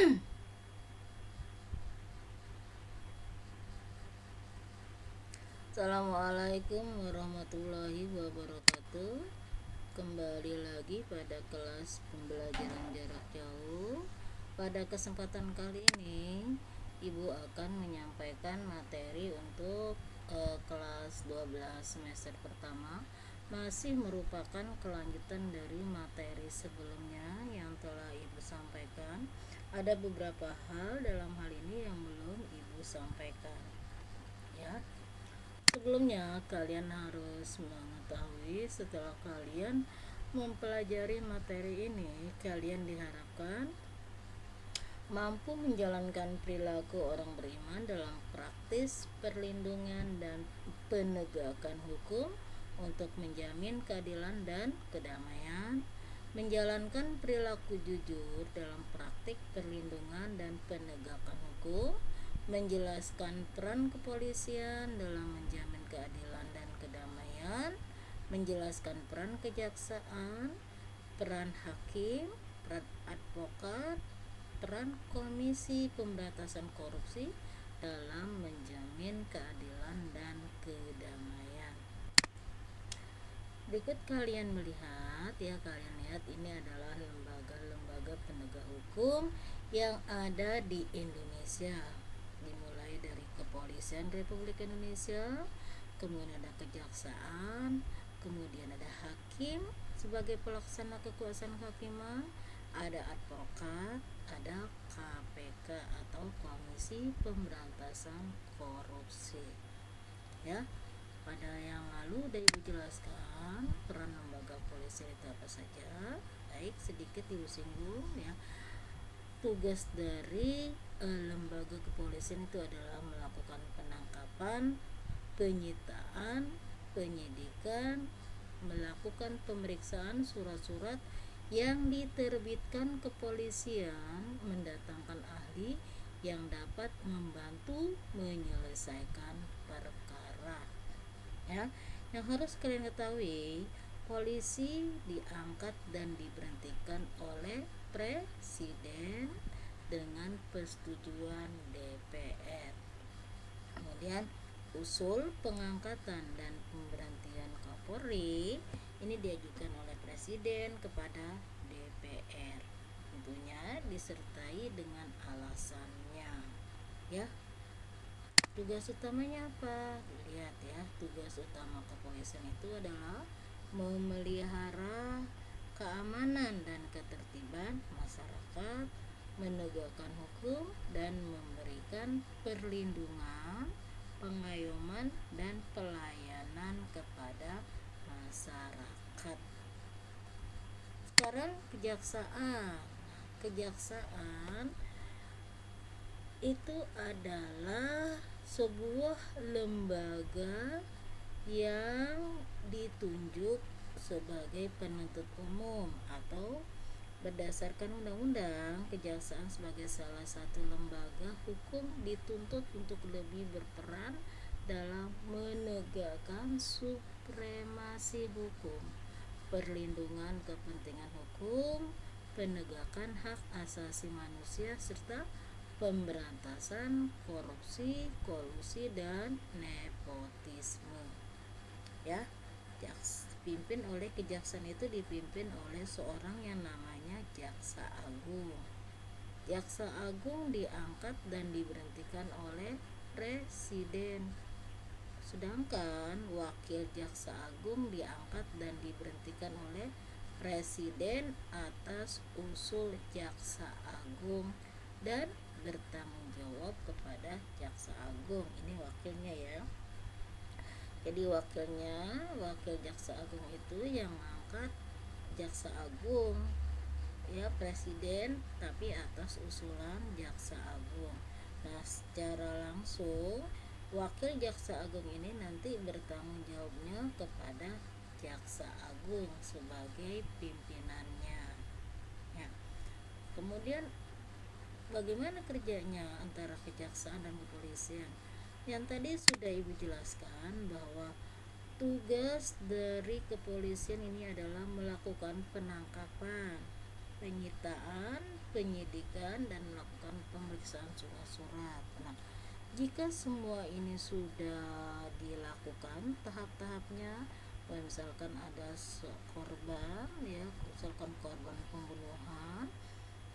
Assalamualaikum warahmatullahi wabarakatuh. Kembali lagi pada kelas pembelajaran jarak jauh. Pada kesempatan kali ini Ibu akan menyampaikan materi untuk kelas 12 semester pertama. Masih merupakan kelanjutan dari materi sebelumnya yang telah Ibu sampaikan. Ada beberapa hal dalam hal ini yang belum Ibu sampaikan, ya. Sebelumnya kalian harus mengetahui, setelah kalian mempelajari materi ini, kalian diharapkan mampu menjalankan perilaku orang beriman dalam praktis perlindungan dan penegakan hukum untuk menjamin keadilan dan kedamaian, menjalankan perilaku jujur dalam praktik perlindungan dan penegakan hukum, menjelaskan peran kepolisian dalam menjamin keadilan dan kedamaian, menjelaskan peran kejaksaan, peran hakim, peran advokat, peran Komisi Pemberantasan Korupsi dalam menjamin keadilan dan kedamaian. Berikut kalian melihat, ya, kalian lihat ini adalah lembaga-lembaga penegak hukum yang ada di Indonesia, dimulai dari Kepolisian Republik Indonesia, kemudian ada Kejaksaan, kemudian ada Hakim sebagai pelaksana kekuasaan kehakiman, ada advokat, ada KPK atau Komisi Pemberantasan Korupsi, ya. Pada yang lalu udah Ibu jelaskan peran lembaga polisi itu apa saja. Baik, sedikit Ibu singgung, ya. Tugas dari lembaga kepolisian itu adalah melakukan penangkapan, penyitaan, penyidikan, melakukan pemeriksaan surat-surat yang diterbitkan kepolisian, mendatangkan ahli yang dapat membantu menyelesaikan perkara, ya. Yang harus kalian ketahui, polisi diangkat dan diberhentikan oleh presiden dengan persetujuan DPR. Kemudian usul pengangkatan dan pemberhentian Kapolri ini diajukan oleh presiden kepada DPR, tentunya disertai dengan alasannya, ya. Tugas utamanya apa? Lihat, ya, tugas utama kepolisian itu adalah memelihara keamanan dan ketertiban masyarakat, menegakkan hukum dan memberikan perlindungan, pengayoman dan pelayanan kepada masyarakat. Sekarang kejaksaan itu adalah sebuah lembaga yang ditunjuk sebagai penuntut umum atau berdasarkan undang-undang, kejaksaan sebagai salah satu lembaga hukum dituntut untuk lebih berperan dalam menegakkan supremasi hukum, perlindungan kepentingan hukum, penegakan hak asasi manusia, serta pemberantasan korupsi, kolusi, dan nepotisme, ya. Dipimpin oleh kejaksaan itu dipimpin oleh seorang yang namanya Jaksa Agung. Jaksa Agung diangkat dan diberhentikan oleh presiden. Sedangkan wakil Jaksa Agung diangkat dan diberhentikan oleh presiden atas usul Jaksa Agung dan bertanggung jawab kepada Jaksa Agung. Ini wakilnya, ya. Jadi wakil Jaksa Agung itu yang mengangkat Jaksa Agung, ya, presiden, tapi atas usulan Jaksa Agung. Nah, secara langsung wakil Jaksa Agung ini nanti bertanggung jawabnya kepada Jaksa Agung sebagai pimpinannya, ya. Kemudian bagaimana kerjanya antara kejaksaan dan kepolisian? Yang tadi sudah Ibu jelaskan bahwa tugas dari kepolisian ini adalah melakukan penangkapan, penyitaan, penyidikan, dan melakukan pemeriksaan surat-surat. Nah, jika semua ini sudah dilakukan tahap-tahapnya, misalkan ada korban ya, misalkan korban pembunuhan,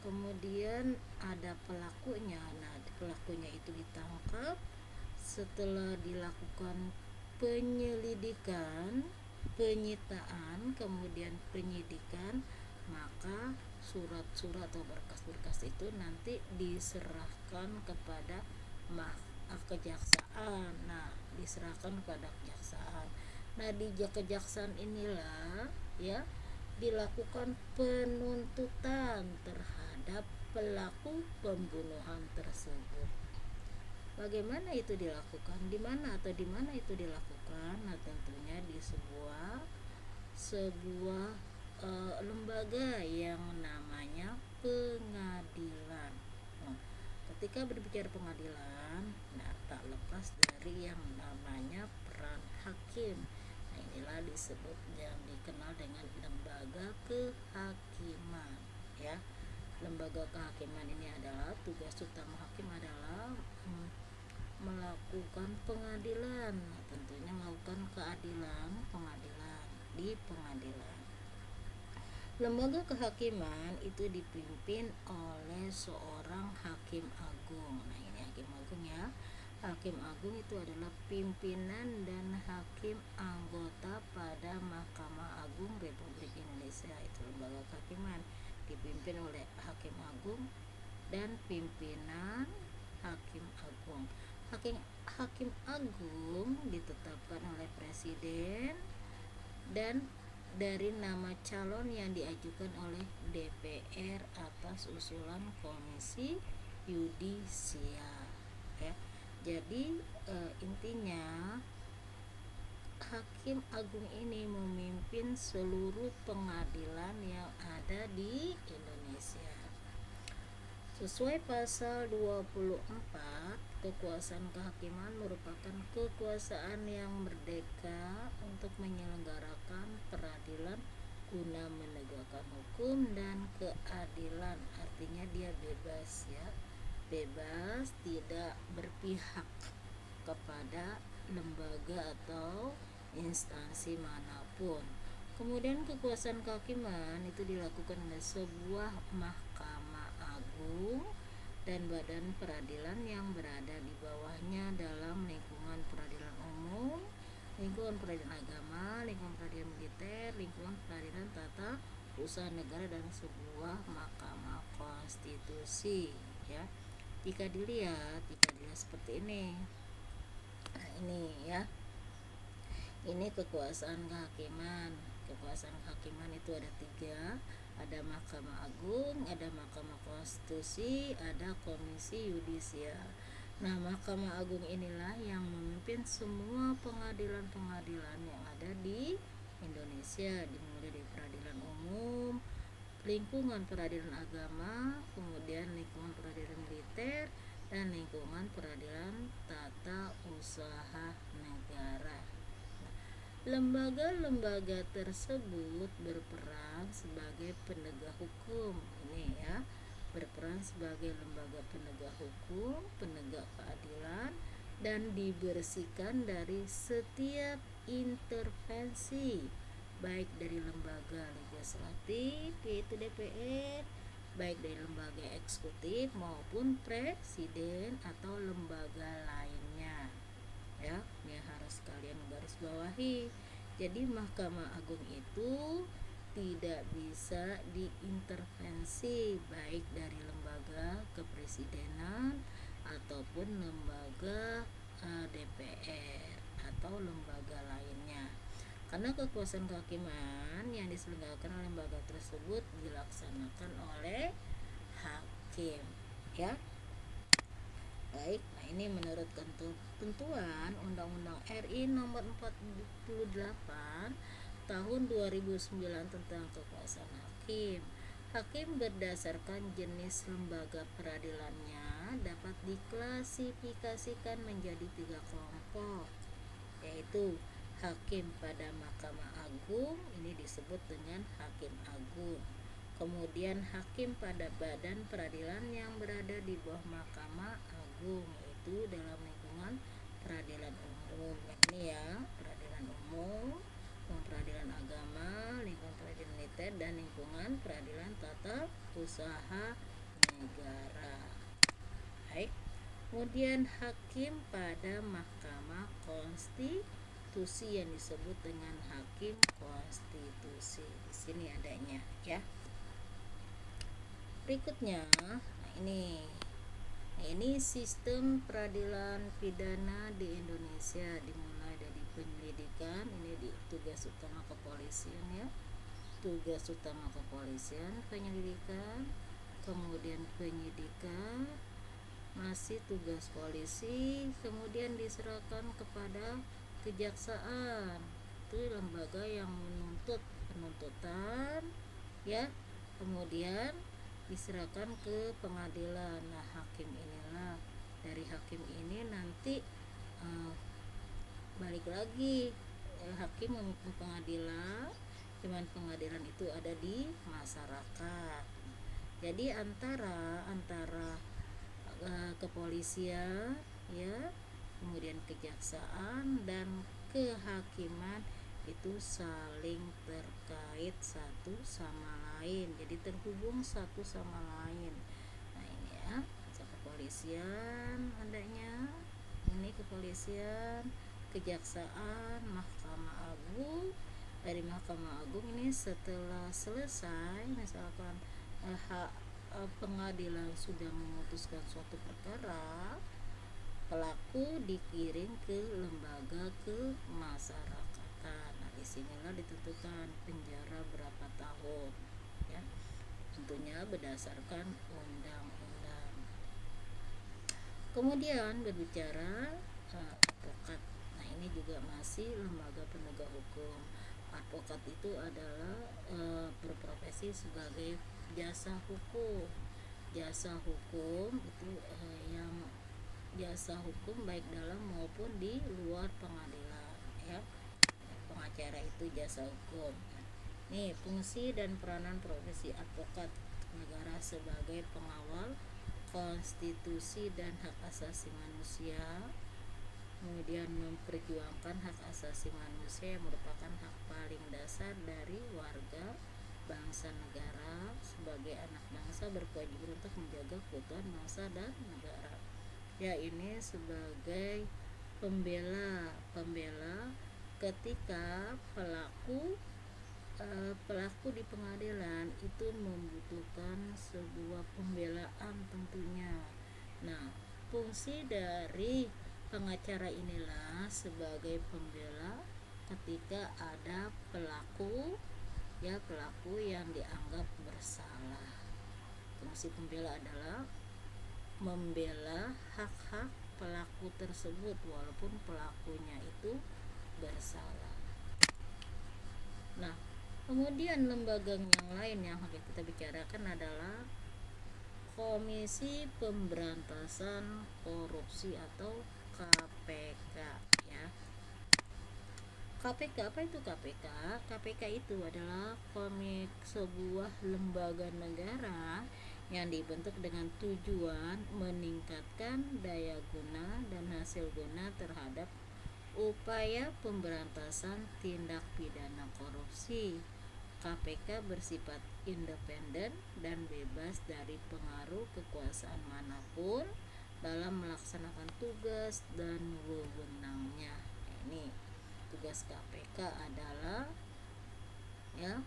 kemudian ada pelakunya. Nah, pelakunya itu ditangkap. Setelah dilakukan penyelidikan, penyitaan, kemudian penyidikan, maka surat-surat atau berkas-berkas itu nanti diserahkan kepada kejaksaan. Nah, diserahkan kepada kejaksaan. Nah, di kejaksaan inilah ya dilakukan penuntutan terhadap pelaku pembunuhan tersebut. Bagaimana itu dilakukan? Di mana atau di mana itu dilakukan? Nah, tentunya di sebuah lembaga yang namanya pengadilan. Nah, ketika berbicara pengadilan, nah tak lepas dari yang namanya peran hakim. Nah, inilah disebut yang dikenal dengan lembaga kehakiman ya. Lembaga kehakiman ini adalah tugas utama hakim adalah melakukan pengadilan, tentunya melakukan keadilan pengadilan di pengadilan. Lembaga kehakiman itu dipimpin oleh seorang hakim agung. Nah, ini hakim agung ya. Hakim agung itu adalah pimpinan dan hakim anggota pada Mahkamah Agung Republik Indonesia. Itu lembaga kehakiman dipimpin oleh hakim agung dan pimpinan hakim agung. Hakim agung ditetapkan oleh presiden dan dari nama calon yang diajukan oleh DPR atas usulan komisi yudisial ya. Jadi intinya hakim agung ini memimpin seluruh pengadilan yang ada di Indonesia. Sesuai pasal 24, kekuasaan kehakiman merupakan kekuasaan yang merdeka untuk menyelenggarakan peradilan guna menegakkan hukum dan keadilan. Artinya dia bebas ya. Bebas, tidak berpihak kepada lembaga atau instansi manapun. Kemudian kekuasaan kehakiman itu dilakukan oleh sebuah mahkamah agung dan badan peradilan yang berada di bawahnya dalam lingkungan peradilan umum, lingkungan peradilan agama, lingkungan peradilan militer, lingkungan peradilan tata usaha negara, dan sebuah mahkamah konstitusi ya. Jika dilihat seperti ini. Nah, ini ya. Ini kekuasaan kehakiman. Kekuasaan kehakiman itu ada 3, ada Mahkamah Agung, ada Mahkamah Konstitusi, ada Komisi Yudisial. Nah, Mahkamah Agung inilah yang memimpin semua pengadilan-pengadilan yang ada di Indonesia, dimulai dari peradilan umum, lingkungan peradilan agama, kemudian lingkungan peradilan militer, dan lingkungan peradilan tata usaha negara. Lembaga-lembaga tersebut berperan sebagai penegak hukum. Ini ya, berperan sebagai lembaga penegak hukum, penegak keadilan, dan dibersihkan dari setiap intervensi baik dari lembaga legislatif yaitu DPR, baik dari lembaga eksekutif maupun presiden atau lembaga lainnya. Ya, ini harus kalian garis bawahi. Jadi Mahkamah Agung itu tidak bisa diintervensi baik dari lembaga kepresidenan ataupun lembaga DPR atau lembaga lainnya. Karena kekuasaan kehakiman yang diselenggarakan oleh lembaga tersebut dilaksanakan oleh hakim ya. Baik, nah ini menurut ketentuan Undang-Undang RI nomor 48 tahun 2009 tentang kekuasaan hakim. Hakim berdasarkan jenis lembaga peradilannya dapat diklasifikasikan menjadi 3 kelompok, yaitu hakim pada Mahkamah Agung, ini disebut dengan hakim agung. kemudian hakim pada badan peradilan yang berada di bawah Mahkamah Agung, yaitu dalam lingkungan peradilan umum. Ini ya, peradilan umum, lingkungan peradilan agama, lingkungan peradilan militer, dan lingkungan peradilan tata usaha negara. Baik. Kemudian hakim pada Mahkamah Konstitusi yang disebut dengan hakim konstitusi. Di sini adanya ya. Berikutnya, ini sistem peradilan pidana di Indonesia dimulai dari penyelidikan, ini di tugas utama kepolisian ya. Tugas utama kepolisian penyelidikan, kemudian penyidikan, masih tugas polisi, kemudian diserahkan kepada kejaksaan, itu lembaga yang menuntut penuntutan ya, kemudian diserahkan ke pengadilan. Nah, hakim inilah, dari hakim ini nanti balik lagi hakim memimpin pengadilan, cuman pengadilan itu ada di masyarakat. Jadi antara kepolisian ya, kemudian kejaksaan dan kehakiman itu saling terkait satu sama lain, jadi terhubung satu sama lain. Nah, ini ya, kepolisian adanya, ini kepolisian, kejaksaan, Mahkamah Agung. Dari Mahkamah Agung ini setelah selesai, misalkan pengadilan sudah memutuskan suatu perkara, pelaku dikirim ke lembaga kemasyarakatan. Nah, disinilah ditentukan penjara berapa tahun ya, tentunya berdasarkan undang-undang. Kemudian berbicara advokat. Nah, ini juga masih lembaga penegak hukum. Advokat itu adalah berprofesi sebagai jasa hukum. Jasa hukum itu yang jasa hukum baik dalam maupun di luar pengadilan ya. Pengacara itu jasa hukum. Nih, fungsi dan peranan profesi advokat negara sebagai pengawal konstitusi dan hak asasi manusia, kemudian memperjuangkan hak asasi manusia yang merupakan hak paling dasar dari warga bangsa negara. Sebagai anak bangsa berkewajiban untuk menjaga keutuhan bangsa dan negara ya. Ini sebagai pembela ketika pelaku di pengadilan itu membutuhkan sebuah pembelaan tentunya. Nah, fungsi dari pengacara inilah sebagai pembela ketika ada pelaku yang dianggap bersalah. Fungsi pembela adalah membela hak-hak pelaku tersebut walaupun pelakunya itu bersalah. Nah, kemudian lembaga yang lain yang akan kita bicarakan adalah Komisi Pemberantasan Korupsi atau KPK ya. KPK, apa itu KPK? KPK itu adalah sebuah lembaga negara yang dibentuk dengan tujuan meningkatkan daya guna dan hasil guna terhadap upaya pemberantasan tindak pidana korupsi. KPK bersifat independen dan bebas dari pengaruh kekuasaan manapun dalam melaksanakan tugas dan wewenangnya. Ini tugas KPK adalah ya,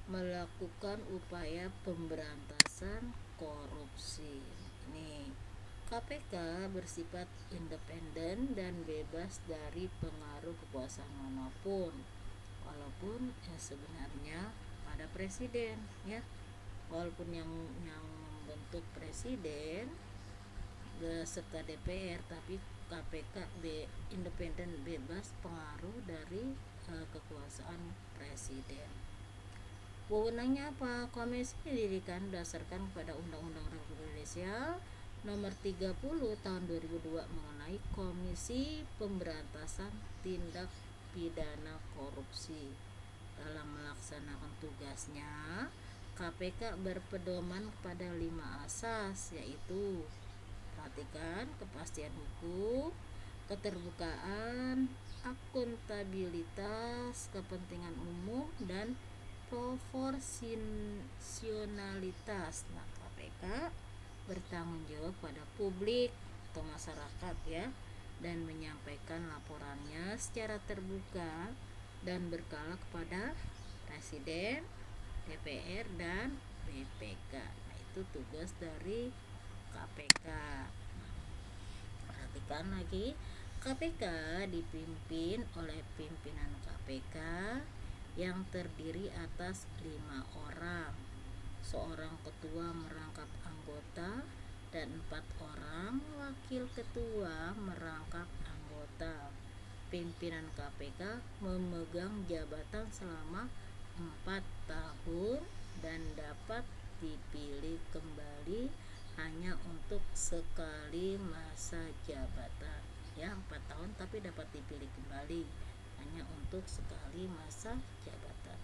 melakukan upaya pemberantasan korupsi. Ini KPK bersifat independen dan bebas dari pengaruh kekuasaan manapun, walaupun sebenarnya pada presiden ya, walaupun yang membentuk presiden beserta DPR, tapi KPK independen bebas pengaruh dari kekuasaan presiden. Wewenangnya apa? Komisi didirikan berdasarkan pada Undang-Undang Republik Indonesia Nomor 30 Tahun 2002 mengenai Komisi Pemberantasan Tindak Pidana Korupsi. Dalam melaksanakan tugasnya, KPK berpedoman pada 5 asas, yaitu perhatikan kepastian hukum, keterbukaan, akuntabilitas, kepentingan umum, dan proporsionalitas. Nah, KPK bertanggung jawab pada publik atau masyarakat ya, dan menyampaikan laporannya secara terbuka dan berkala kepada Presiden, DPR, dan BPK. Nah, itu tugas dari KPK. Perhatikan lagi, KPK dipimpin oleh pimpinan KPK yang terdiri atas 5 orang. Seorang ketua merangkap anggota dan 4 orang wakil ketua merangkap anggota. Pimpinan KPK memegang jabatan selama 4 tahun dan dapat dipilih kembali hanya untuk sekali masa jabatan ya, 4 tahun tapi dapat dipilih kembali hanya untuk sekali masa jabatan.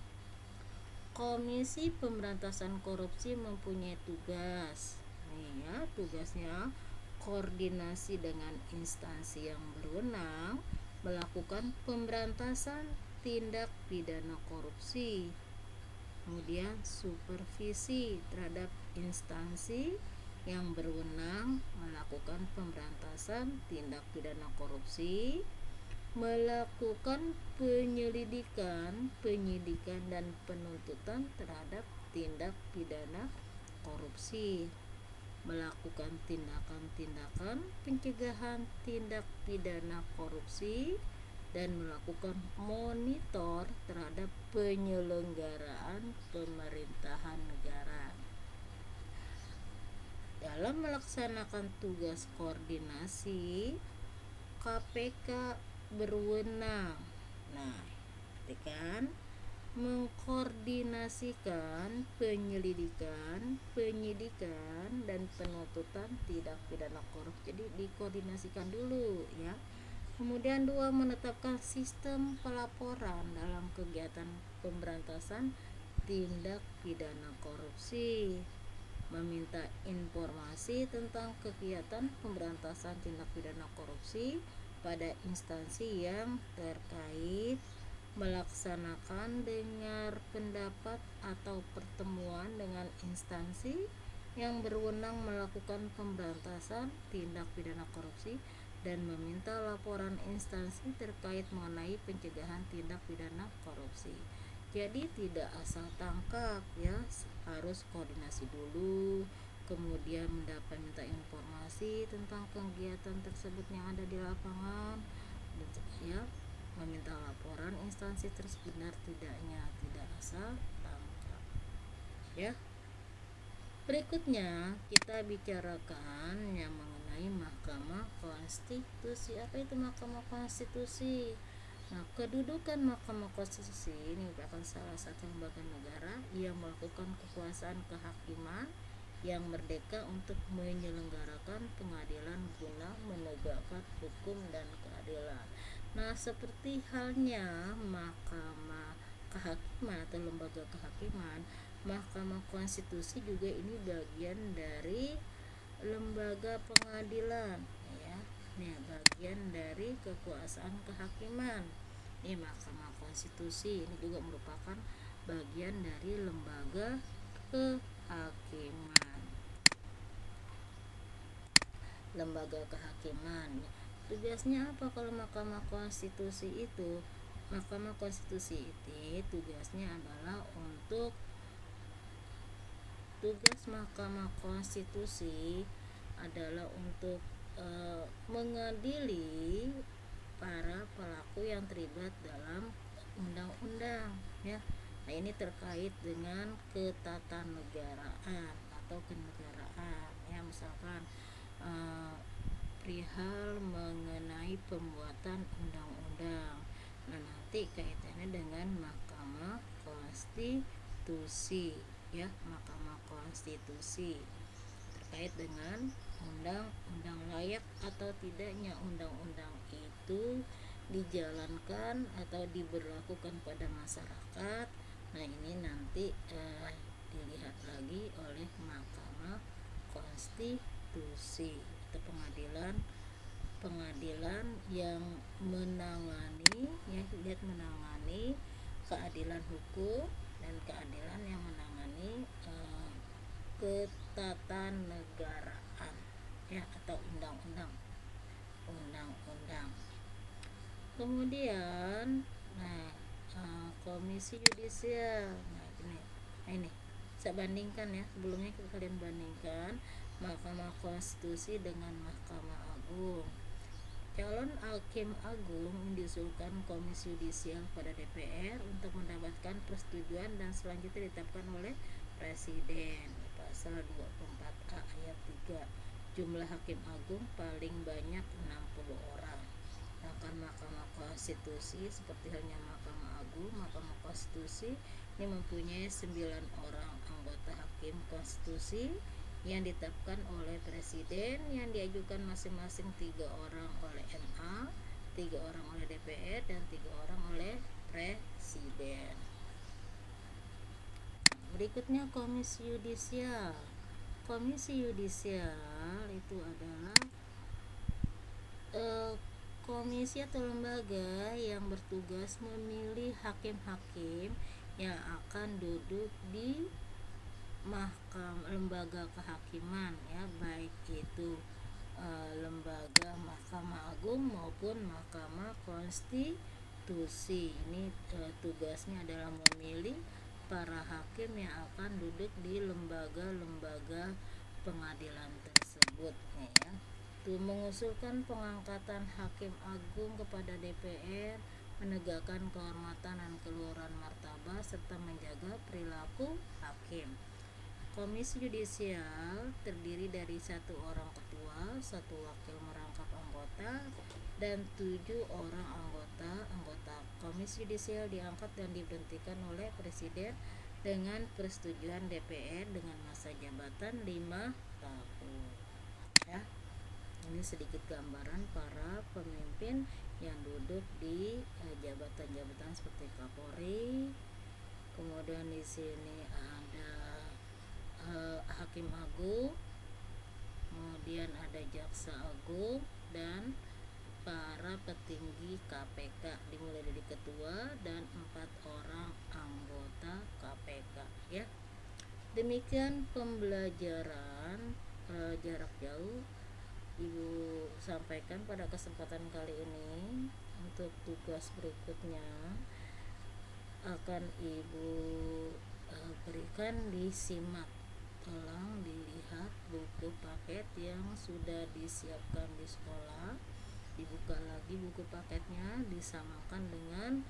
Komisi Pemberantasan Korupsi mempunyai tugas nih ya, tugasnya koordinasi dengan instansi yang berwenang melakukan pemberantasan tindak pidana korupsi, kemudian supervisi terhadap instansi yang berwenang melakukan pemberantasan tindak pidana korupsi, melakukan penyelidikan, penyidikan, dan penuntutan terhadap tindak pidana korupsi, melakukan tindakan-tindakan pencegahan tindak pidana korupsi, dan melakukan monitor terhadap penyelenggaraan pemerintahan negara. Dalam melaksanakan tugas koordinasi, KPK berwenang. Nah, kan mengkoordinasikan penyelidikan, penyidikan, dan penuntutan tindak pidana korupsi. Jadi dikoordinasikan dulu ya. Kemudian 2, menetapkan sistem pelaporan dalam kegiatan pemberantasan tindak pidana korupsi, meminta informasi tentang kegiatan pemberantasan tindak pidana korupsi pada instansi yang terkait, melaksanakan dengar pendapat atau pertemuan dengan instansi yang berwenang melakukan pemberantasan tindak pidana korupsi, dan meminta laporan instansi terkait mengenai pencegahan tindak pidana korupsi. Jadi tidak asal tangkap ya, harus koordinasi dulu, kemudian minta informasi tentang kegiatan tersebut yang ada di lapangan ya, meminta laporan instansi tersebut benar tidaknya, tidak asal tangkap ya. Berikutnya kita bicarakan yang mengenai Mahkamah Konstitusi. Apa itu Mahkamah Konstitusi? Nah, kedudukan Mahkamah Konstitusi ini merupakan salah satu lembaga negara yang melakukan kekuasaan kehakiman yang merdeka untuk menyelenggarakan pengadilan guna menegakkan hukum dan keadilan. Nah, seperti halnya Mahkamah Kehakiman atau lembaga kehakiman, Mahkamah Konstitusi juga ini bagian dari lembaga pengadilan ya. Nih, bagian dari kekuasaan kehakiman. Ini Mahkamah Konstitusi ini juga merupakan bagian dari lembaga kehakiman. Lembaga kehakiman. Tugasnya apa kalau Mahkamah Konstitusi itu? Mahkamah Konstitusi itu tugasnya adalah untuk tugas Mahkamah Konstitusi adalah untuk mengadili para pelaku yang terlibat dalam undang-undang ya. Nah, ini terkait dengan ketatanegaraan atau kenegaraan ya, misalkan perihal mengenai pembuatan undang-undang. Nah, nanti kaitannya dengan Mahkamah Konstitusi ya, Mahkamah Konstitusi terkait dengan undang-undang layak atau tidaknya undang-undang itu dijalankan atau diberlakukan pada masyarakat. Nah, ini nanti dilihat lagi oleh Mahkamah Konstitusi atau pengadilan yang menangani, ya, lihat, menangani keadilan hukum dan keadilan yang menangani ketatanegaraan, ya, atau undang-undang. Kemudian, nah, Komisi Yudisial. Nah, ini saya bandingkan, ya, sebelumnya kalian bandingkan Mahkamah Konstitusi dengan Mahkamah Agung. Calon Hakim Agung diusulkan Komisi Yudisial pada DPR untuk mendapatkan persetujuan dan selanjutnya ditetapkan oleh Presiden. Pasal 24A ayat 3. Jumlah Hakim Agung paling banyak 60 orang. Sedangkan Mahkamah Konstitusi seperti halnya Mahkamah Agung, Mahkamah Konstitusi ini mempunyai 9 orang anggota Hakim Konstitusi yang ditetapkan oleh Presiden, yang diajukan masing-masing 3 orang oleh MA, 3 orang oleh DPR, dan 3 orang oleh Presiden. Berikutnya Komisi Yudisial. Komisi Yudisial itu adalah komisi atau lembaga yang bertugas memilih hakim-hakim yang akan duduk di lembaga kehakiman, ya, baik itu lembaga Mahkamah Agung maupun Mahkamah Konstitusi. Ini tugasnya adalah memilih para hakim yang akan duduk di lembaga-lembaga pengadilan tersebut, ya. Mengusulkan pengangkatan Hakim Agung kepada DPR, menegakkan kehormatan dan keluhuran martabat serta menjaga perilaku hakim. Komisi Yudisial terdiri dari 1 orang ketua, 1 wakil merangkap anggota, dan 7 orang anggota. Komisi Yudisial diangkat dan diberhentikan oleh Presiden dengan persetujuan DPR dengan masa jabatan 5 tahun. Ya. Ini sedikit gambaran para pemimpin yang duduk di jabatan-jabatan seperti Kapolri. Kemudian di sini ada Hakim Agung, kemudian ada Jaksa Agung, dan para petinggi KPK dimulai dari ketua dan 4 orang anggota KPK, ya. Demikian pembelajaran jarak jauh Ibu sampaikan pada kesempatan kali ini. Untuk tugas berikutnya akan Ibu berikan disimak. Tolong dilihat buku paket yang sudah disiapkan di sekolah, dibuka lagi buku paketnya, disamakan dengan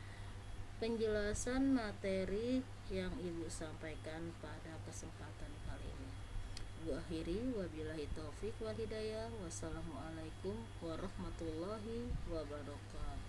penjelasan materi yang Ibu sampaikan pada kesempatan kali ini. Ibu akhiri, wabillahi taufik wal hidayah. Wassalamualaikum warahmatullahi wabarakatuh.